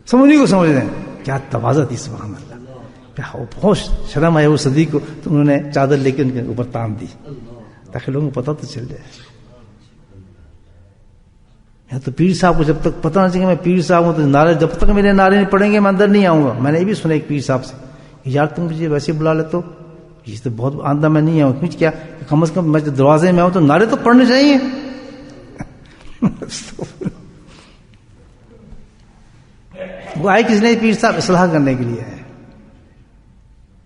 سب انہیں کو سمجھ رہے ہیں. کیا تواضع تھی سبحان اللہ. بہت شرم آیا وہ صدیق کو، تو انہوں نے چادر لے کے ان کے اوپر تان دی تاکہ لوگوں کو پتہ تو چل جائے. یا تو پیر صاحب کو جب تک پتہ نہ چلے میں پیر صاحب ہوں تو نعرے جب تک میرے نعرے نہیں پڑیں گے میں اندر نہیں آؤں گا. میں نے یہ بھی سنا ایک پیر صاحب سے کہ یار تم مجھے ویسے بلا لیتے ہو، یہ تو بہت آندہ میں نہیں آؤں. کیوں کیا کم از کم میں جو دروازے میں ہوں تو نعرے تو پڑھنے چاہیے. وہ آئے کس نے پیر صاحب اصلاح کرنے کے لیے ہے.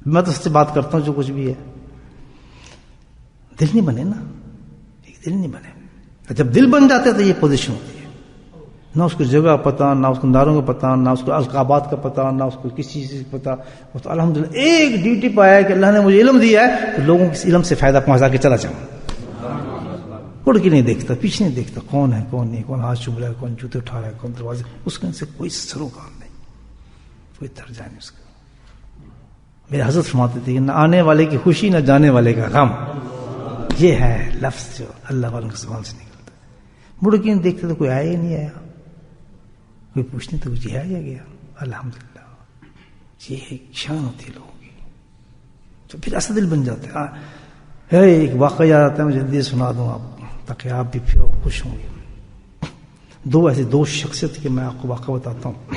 میں تو اس سے بات کرتا ہوں جو کچھ بھی ہے. دل نہیں بنے نا، ایک دل نہیں بنے. جب دل بن جاتے تو یہ پوزیشن ہوتی ہے. نہ اس کو جگہ پتا، نہ اس کو ناروں کا پتا، نہ اس کو القابات کا پتا، نہ اس کو کسی چیز کا پتا. وہ تو الحمدللہ ایک ڈیوٹی پایا ہے کہ اللہ نے مجھے علم دیا ہے تو لوگوں کے اس علم سے فائدہ پہنچا کے چلا جاؤں. اڑ کے نہیں دیکھتا، پیچھے نہیں دیکھتا کون ہے کون نہیں، کون ہاتھ چوم رہا ہے، کون جوتے اٹھا رہا ہے، کون دروازے. اس کے سے کوئی سروکار نہیں، کوئی درجہ نہیں اس کا. میرے حضرت فرماتے تھے کہ نہ آنے والے کی خوشی نہ جانے والے کا غم. یہ ہے لفظ جو اللہ والوں کے زبان سے نکلتا ہے. مڑ کے نہیں دیکھتے تو کوئی آیا ہی نہیں آیا، کوئی پوچھنے تو کچھ آیا گیا. الحمدللہ یہ ایک شان ہوتی ہے لوگوں کی، تو پھر ایسا دل بن جاتا ہے. ایک واقعہ یاد آتا ہے، میں جلدی سنا دوں آپ تاکہ آپ بھی پھر خوش ہوں گے. دو شخصیت کے میں آپ کو واقعہ بتاتا ہوں.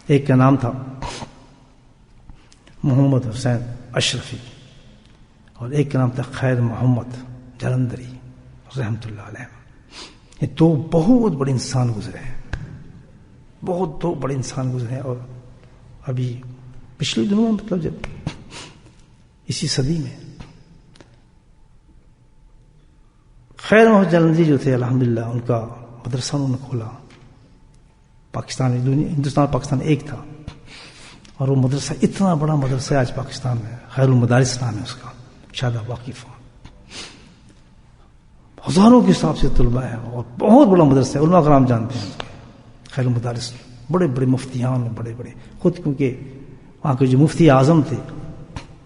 ایک کا نام تھا محمد حسین اشرفی اور ایک کا نام تھا خیر محمد جلندری رحمۃ اللہ علیہ. یہ دو بہت بڑے انسان گزرے ہیں، دو بڑے انسان گزرے ہیں. اور ابھی پچھلے دنوں میں مطلب جب اسی صدی میں خیر محمد جلندری جو تھے الحمدللہ ان کا مدرسہ انہوں نے کھولا پاکستان ہندوستان اور پاکستان ایک تھا، اور وہ مدرسہ اتنا بڑا مدرسہ ہے آج پاکستان میں، خیر المدارس نام ہے اس کا، شاید آپ واقف ہوں، ہزاروں کے حساب سے طلباء ہیں اور بہت بڑا مدرسہ ہے، علماء کرام جانتے ہیں خیر المدارس، بڑے بڑے مفتیان، بڑے بڑے خود، کیونکہ وہاں کے جو مفتی اعظم تھے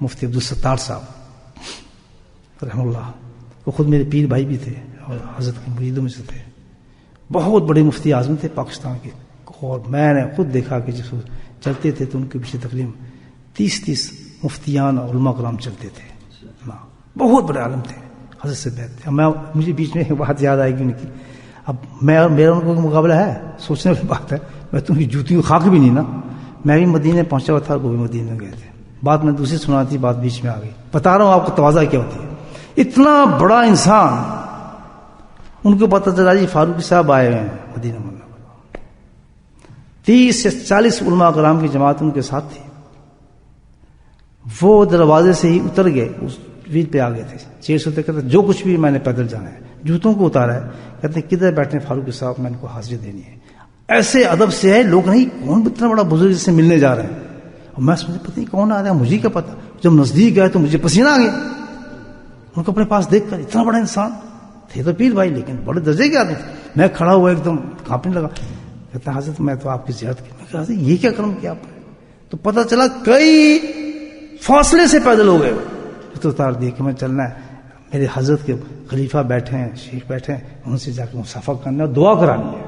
مفتی عبدالستار صاحب رحمہ اللہ، وہ خود میرے پیر بھائی بھی تھے اور حضرت کے مریدوں میں سے تھے، بہت بڑے مفتی اعظم تھے پاکستان کے، اور میں نے خود دیکھا کہ جب چلتے تھے تو ان کے پیچھے تقریباً 30 مفتیان اور علماء کرام چلتے تھے، بہت بڑے عالم تھے، حضرت سے بیعت تھے۔ مجھے بیچ میں ایک بات یاد آئے گی ان کی، اب میں اور میرا ان کو مقابلہ ہے، سوچنے والی بات ہے، میں تو ان کی جوتیوں خاک بھی نہیں نا، میں بھی مدینے پہنچا ہوا تھا، وہ بھی مدینے گئے تھے، بات میں دوسری سنا تھی، بات بیچ میں آ گئی، بتا رہا ہوں آپ کو تواضع کیا ہوتی ہے۔ اتنا بڑا انسان، ان کو پتہ چلا جی فاروقی صاحب آئے ہیں مدینہ منورہ، 30 سے 40 علماء کرام کی جماعت ان کے ساتھ تھی، وہ دروازے سے ہی اتر گئے، اس ویل پہ آ گئے تھے، چیئر سے اتر، کہتے جو کچھ بھی میں نے پیدل جانا ہے، جوتوں کو اتارا ہے، کہتے کدھر بیٹھے فاروقی صاحب، میں ان کو حاضری دینی ہے، ایسے ادب سے ہے، لوگ نہیں کون اتنا بڑا بزرگ جس سے ملنے جا رہے ہیں، اور میں سمجھے پتہ نہیں کون آ رہا ہے، مجھے کیا پتا، جب نزدیک گئے تو مجھے پسینہ آ گیا ان کو اپنے پاس دیکھ کر، اتنا بڑا انسان تھے تو پیر بھائی، لیکن بڑے درجے کے آدمی تھے، میں کھڑا ہوا ایک دم کانپنے لگا، کہتا حضرت میں تو آپ کی زیارت کی، میں کہا یہ کیا کرم کیا آپ نے، تو پتہ چلا کئی فاصلے سے پیدل ہو گئے، تو اتار دیا کہ میں چلنا ہے، میرے حضرت کے خلیفہ بیٹھے ہیں، شیخ بیٹھے ہیں، ان سے جا کے مصافحہ کرنا ہے، دعا کرانی ہے،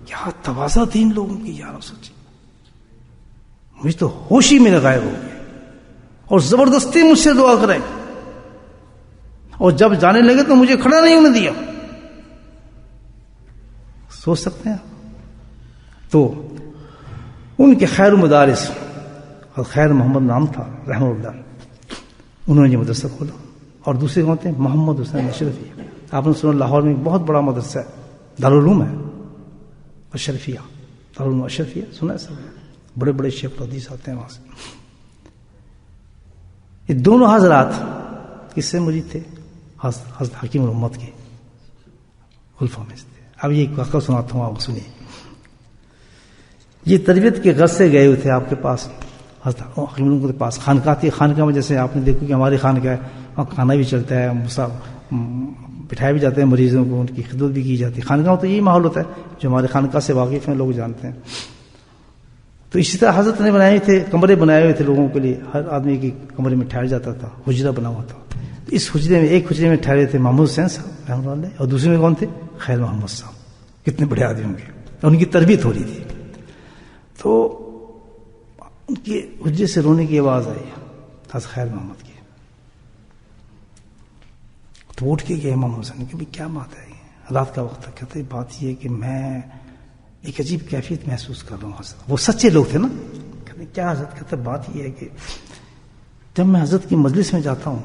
کیا تواضع تھی ان لوگوں کی یار، سوچی مجھے تو ہوش ہی میرے غائب ہو گئے، اور زبردستی مجھ سے دعا کریں، اور جب جانے لگے تو مجھے کھڑا نہیں ہونے دیا، سوچ سکتے ہیں۔ تو ان کے خیر المدارس، اور خیر محمد نام تھا رحمہ اللہ، انہوں نے یہ مدرسہ کھولا، اور دوسرے کون تھے؟ محمد حسین اشرفی، آپ نے سنا لاہور میں بہت بڑا مدرسہ ہے، دارالعلوم ہے اشرفیہ، دارالعلوم اشرفیہ سنا ہے سب، بڑے بڑے شیخ الحدیث آتے ہیں وہاں سے۔ یہ دونوں حضرات کس سے مرید تھے؟ حضرت حکیم الامت کے خلفاء میں سے تھے۔ اب یہ واقعہ سناتا ہوں، آپ سنیے۔ یہ تربیت کے غرض سے گئے ہوئے تھے آپ کے پاس، حضرت حکیم الامت کے پاس خانقاہ تھی، خانقاہ میں جیسے آپ نے دیکھو کہ ہماری خانقاہ ہے، وہاں کھانا بھی چلتا ہے، بٹھائے بھی جاتے ہیں مریضوں کو، ان کی خدمت بھی کی جاتی ہے، خانقاہ تو یہی ماحول ہوتا ہے، جو ہمارے خانقاہ سے واقف ہیں لوگ جانتے ہیں۔ تو اسی طرح حضرت نے بنائے تھے کمرے، بنائے ہوئے تھے لوگوں کے لیے، ہر آدمی کے کمرے میں ٹھہر جاتا تھا، حجرہ بنا ہوا تھا۔ اس حجرے میں، ایک حجرے میں ٹھہرے تھے محمود حسین صاحب رحمۃ اللہ علیہ، اور دوسرے میں کون تھے؟ خیر محمد صاحب، کتنے بڑے آدمی ہوں گے، اور ان کی تربیت ہو رہی تھی۔ تو ان کے حجرے سے رونے کی آواز آئی حضرت خیر محمد کی، تو اٹھ کے گئے محمد حسین کہ کیا بات ہے، رات کا وقت تھا، کہتے بات یہ ہے کہ میں ایک عجیب کیفیت محسوس کر رہا ہوں حضرت، وہ سچے لوگ تھے نا، کہتے کیا حضرت؟ کہتے بات یہ ہے کہ جب میں حضرت کی مجلس میں جاتا ہوں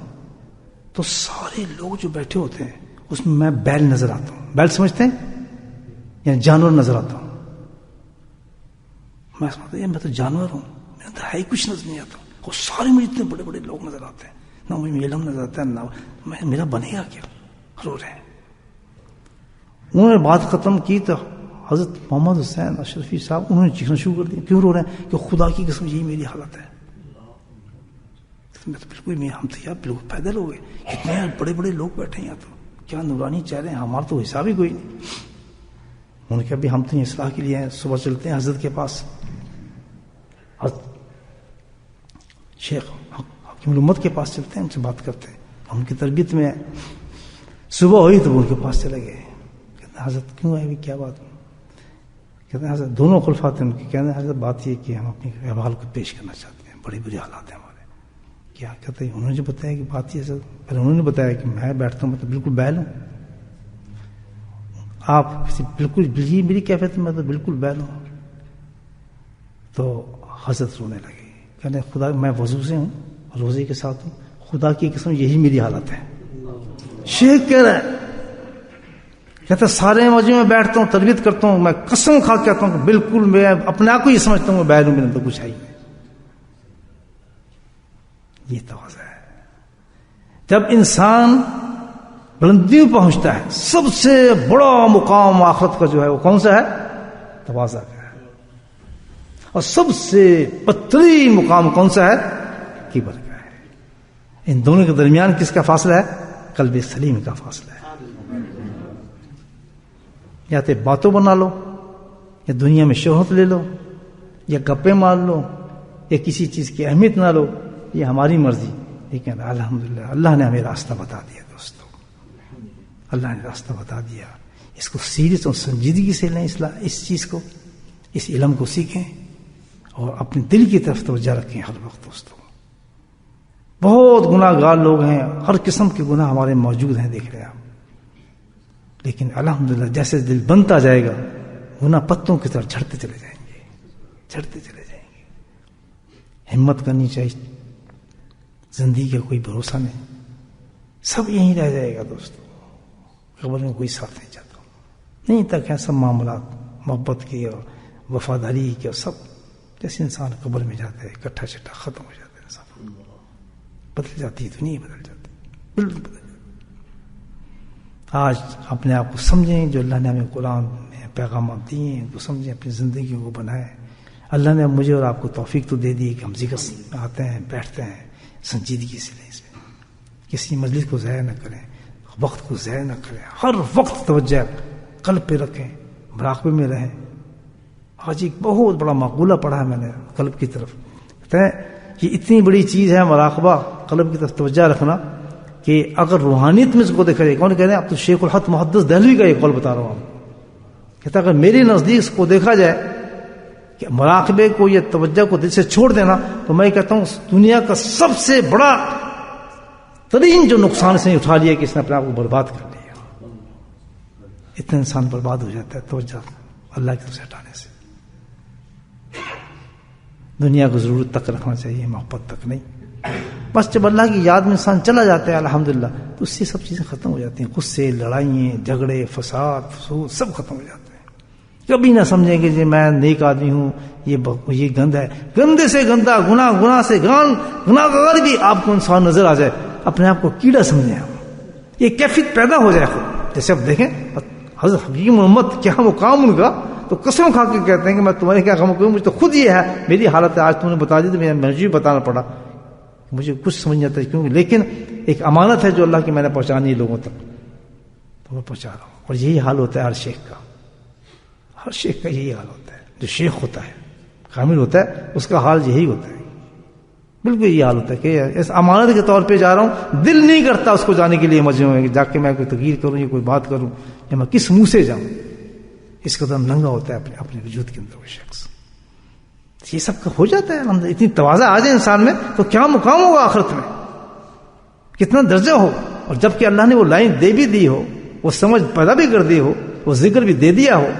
تو سارے لوگ جو بیٹھے ہوتے ہیں اس میں میں بیل نظر آتا ہوں، بیل سمجھتے ہیں یعنی جانور نظر آتا ہوں، میں سمجھتا ہوں میں تو جانور ہوں، میں تو ہے ہی کچھ نظر نہیں آتا، وہ سارے مجھے اتنے بڑے بڑے لوگ نظر آتے ہیں، نہ مجھے علم نظر آتا ہے، نہ میرا بنے گا کیا، رو رہے ہیں۔ انہوں نے بات ختم کی تو حضرت محمد حسین اشرفی صاحب انہوں نے چیخنا شروع کر دیا، کیوں رو رہے ہیں؟ کہ خدا کی قسم یہی میری حالت ہے، میں تو بالکل ہم تو یار بالکل پیدل ہو گئے، اتنے بڑے بڑے لوگ بیٹھے ہیں یہاں، تو کیا نورانی چہرے ہیں، ہمارا تو حساب ہی کوئی نہیں۔ انہوں نے کہا بھی ہم تو اصلاح کے لیے ہیں، صبح چلتے ہیں حضرت کے پاس، شیخ حکیم الامت کے پاس چلتے ہیں، ان سے بات کرتے ہیں، ان کی تربیت میں صبح ہوئی تو وہ ان کے پاس چلے گئے، کہتے ہیں حضرت کیوں آئے، کیا بات؟ کہتے ہیں حضرت دونوں خلفاء تھے ان کے، کہتے ہیں حضرت بات یہ کہ ہم اپنے احوال کو پیش کرنا چاہتے ہیں، بڑے بری حالات ہیں ہمارے۔ کیا کہتے ہیں؟ انہوں نے جو بتایا کہ بات یہ سر، پہلے انہوں نے بتایا کہ میں بیٹھتا ہوں، میں تو بالکل بیل ہوں، آپ بالکل میری کیفیت میں تو بالکل بیل ہوں۔ تو حضرت رونے لگے، کہتے ہیں خدا میں وضو سے ہوں، روزے کے ساتھ ہوں، خدا کی قسم یہی میری حالت ہے۔ شیخ کہہ رہا ہے، کہتے سارے مجمع میں بیٹھتا ہوں، تربیت کرتا ہوں، میں قسم کھا کے کہتا ہوں کہ بالکل میں اپنے آپ کو یہ سمجھتا ہوں میں بیل ہوں، میرے اندر کچھ ہے ہی نہیں۔ یہ تواضع ہے۔ جب انسان بلندیوں پہنچتا ہے، سب سے بڑا مقام آخرت کا جو ہے وہ کون سا ہے؟ تواضع کا ہے. اور سب سے بدترین مقام کون سا ہے؟ کبر کا ہے. ان دونوں کے درمیان کس کا فاصلہ ہے؟ قلب سلیم کا فاصلہ ہے. یا تو باتوں بنا لو، یا دنیا میں شہرت لے لو، یا گپے مار لو، یا کسی چیز کی اہمیت نہ لو، یہ ہماری مرضی. لیکن الحمدللہ اللہ نے ہمیں راستہ بتا دیا دوستو، اللہ نے راستہ بتا دیا. اس کو سیریس اور سنجیدگی سے لیں، اس چیز کو، اس علم کو سیکھیں اور اپنے دل کی طرف توجہ رکھیں ہر وقت دوستو. بہت گناہ گار لوگ ہیں، ہر قسم کے گناہ ہمارے موجود ہیں، دیکھ رہے ہیں آپ. لیکن الحمدللہ جیسے دل بنتا جائے گا گناہ پتوں کی طرف جھڑتے چلے جائیں گے، جھڑتے چلے جائیں گے. ہمت کرنی چاہیے. زندگی کا کوئی بھروسہ نہیں، سب یہیں رہ جائے گا دوستو. قبر میں کوئی ساتھ نہیں جاتا، نہیں تک ہے. سب معاملات محبت کی اور وفاداری کی اور سب جیسے انسان قبر میں جاتا ہے اکٹھا چٹھا ختم ہو جاتا ہے. انسان بدل جاتی ہے، دنیا بدل جاتی ہے، بالکل بدل جاتی ہے. آج اپنے آپ کو سمجھیں، جو اللہ نے ہمیں قرآن میں پیغامات دیے ہیں ان کو سمجھیں، اپنی زندگیوں کو بنائیں. اللہ نے مجھے اور آپ کو توفیق تو دے دی کہ ہم ذکر میں آتے ہیں، بیٹھتے ہیں، سنجیدگی سے لیں. اس میں کسی مجلس کو ضائع نہ کریں، وقت کو ضائع نہ کریں. ہر وقت توجہ قلب پہ رکھیں، مراقبے میں رہیں. آج ایک بہت بڑا مقولہ پڑھا ہے میں نے قلب کی طرف. کہتے ہیں یہ اتنی بڑی چیز ہے مراقبہ، قلب کی طرف توجہ رکھنا، کہ اگر روحانیت میں اس کو دیکھا جائے. کون کہہ رہے ہیں؟ اب تو شیخ الحق محدث دہلوی کا یہ قول بتا رہا ہوں. کہتا ہے اگر میری نزدیک اس کو دیکھا جائے کہ مراقبے کو یا توجہ کو دل سے چھوڑ دینا، تو میں کہتا ہوں دنیا کا سب سے بڑا ترین جو نقصان اس نے اٹھا لیا کہ اس نے اپنے آپ کو برباد کر لیا. اتنا انسان برباد ہو جاتا ہے توجہ اللہ کی طرف سے ہٹانے سے. دنیا کو ضرورت تک رکھنا چاہیے، محبت تک نہیں. بس جب اللہ کی یاد میں انسان چلا جاتا ہے الحمدللہ تو اس سے سب چیزیں ختم ہو جاتی ہیں. غصے، لڑائیاں، جھگڑے، فساد، فسود سب ختم ہو جاتے ہیں. کبھی نہ سمجھیں کہ جی میں نیک آدمی ہوں، یہ گند ہے. گندے سے گندا، گناہ سے گناہ گار بھی آپ کو انسان نظر آ جائے، اپنے آپ کو کیڑا سمجھیں آپ. یہ کیفیت پیدا ہو جائے خود. جیسے اب دیکھیں حضرت حقیقی محمد کیا مقام ان کا، تو قسم کھا کے کہتے ہیں کہ میں تمہارے کیا غم کروں، مجھے تو خود یہ ہے میری حالت ہے. آج تم نے بتا دی تو مجھے بتانا پڑا، مجھے کچھ سمجھ نہیں آتا کیوں، لیکن ایک امانت ہے جو اللہ کی میں نے پہنچانی ہے لوگوں تک، تو میں پہنچا رہا ہوں. اور یہی حال ہوتا ہے ہر شیخ کا، ہر شیخ کا یہی حال ہوتا ہے. جو شیخ ہوتا ہے، کامل ہوتا ہے، اس کا حال یہی ہوتا ہے. بالکل یہی حال ہوتا ہے کہ اس امانت کے طور پہ جا رہا ہوں، دل نہیں کرتا اس کو جانے کے لیے مجھے کہ جا کے میں کوئی تغیر کروں یا کوئی بات کروں یا میں کس منہ سے جاؤں. اس قدر ننگا ہوتا ہے اپنے وجود کے اندر وہ شخص. یہ سب کا ہو جاتا ہے الحمدللہ. اتنی تواضع آ جائے انسان میں تو کیا مقام ہوگا آخرت میں، کتنا درجہ ہو. اور جب کہ اللہ نے وہ لائن دے بھی دی ہو، وہ سمجھ پیدا بھی کر دی ہو، وہ ذکر بھی دے دیا ہو،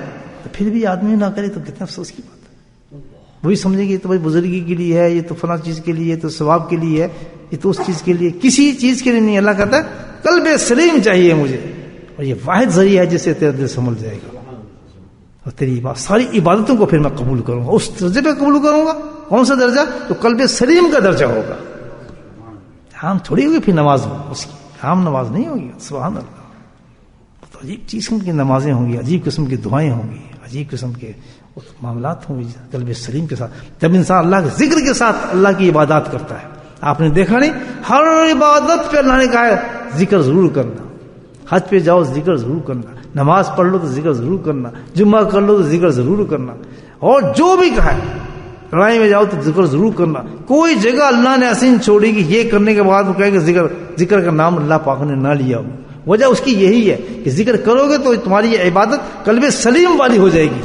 تو پھر بھی آدمی نہ کرے تو کتنا افسوس کی بات ہے. وہی سمجھے کہ یہ تو بھائی بزرگی کے لیے ہے، یہ تو فلاں چیز کے لیے، یہ تو ثواب کے لیے ہے، یہ تو اس چیز کے لیے، کسی چیز کے لیے نہیں. اللہ کہتا ہے قلب سلیم چاہیے مجھے، اور یہ واحد ذریعہ ہے جس سے تیرا دل سنبھل جائے گا اور تیری ساری عبادتوں کو پھر میں قبول کروں گا. اس درجے پہ قبول کروں گا. کون سا درجہ؟ تو قلب سلیم کا درجہ ہوگا. عام تھوڑی ہوگی پھر نماز اس کی، عام نماز نہیں ہوگی. سبحان اللہ. تو عجیب قسم کی نمازیں ہوں گی، عجیب قسم کی دعائیں ہوں گی، عجیب قسم کے معاملات ہوں گے قلب سلیم کے ساتھ. جب انسان اللہ کے ذکر کے ساتھ اللہ کی عبادات کرتا ہے. آپ نے دیکھا نہیں، ہر عبادت پہ اللہ نے کہا ہے ذکر ضرور کرنا. حج پہ جاؤ ذکر ضرور کرنا، نماز پڑھ لو تو ذکر ضرور کرنا، جمعہ کر لو تو ذکر ضرور کرنا. اور جو بھی کہا ہے لڑائی میں جاؤ تو ذکر ضرور کرنا. کوئی جگہ اللہ نے ایسی نہیں چھوڑی کہ یہ کرنے کے بعد وہ کہے کہ ذکر کا نام اللہ پاک نے نہ لیا ہو. وجہ اس کی یہی ہے کہ ذکر کرو گے تو تمہاری یہ عبادت قلب سلیم والی ہو جائے گی،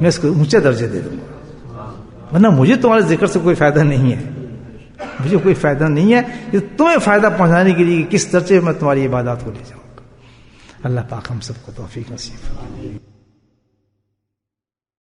میں اس کو اونچے درجے دے دوں گا. ورنہ مجھے تمہارے ذکر سے کوئی فائدہ نہیں ہے، مجھے کوئی فائدہ نہیں ہے. یہ تمہیں فائدہ پہنچانے کے لیے کس درجے میں تمہاری عبادات کو لے جاؤں گا. اللہ پاک ہم سب کو توفیق نصیب فرمائے.